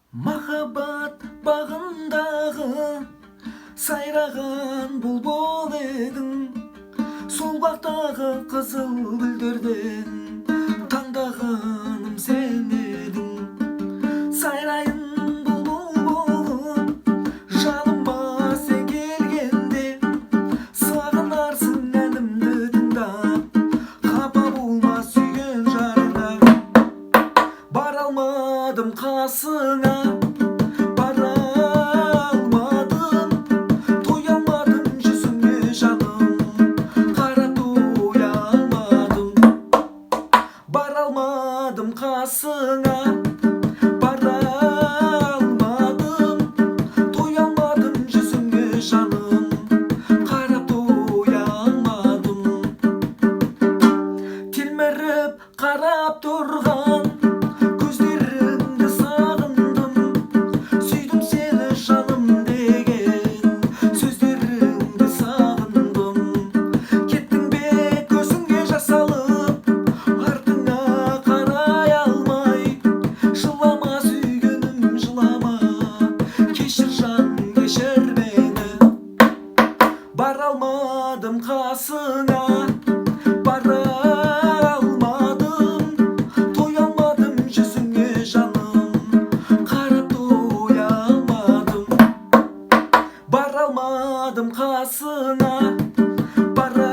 Махаббат бағындағы сайраған бұлбұл едің, сол бақтағы қызыл гүлдерден таңдағаным сен едің. Сайрайын бұлбұл болып жаныма сен келгенде, сағынарсың әнімді тыңдап, қапа болма сүйген жарыңа. Бара алмадым қасыңа, бара алмадым, тоя алмадым жүзіңе жаным, қарап тоя алмадым. Бара алмадым қасыңа, бара алмадым, тоя алмадым жүзіңе жаным, қарап тоя алмадым. Телміріп қарап тұрған бара алмадым қасыңа, бара алмадым, тоя алмадым жүзіңе жаным, қарап тоя алмадым. Бара алмадым қасыңа, бара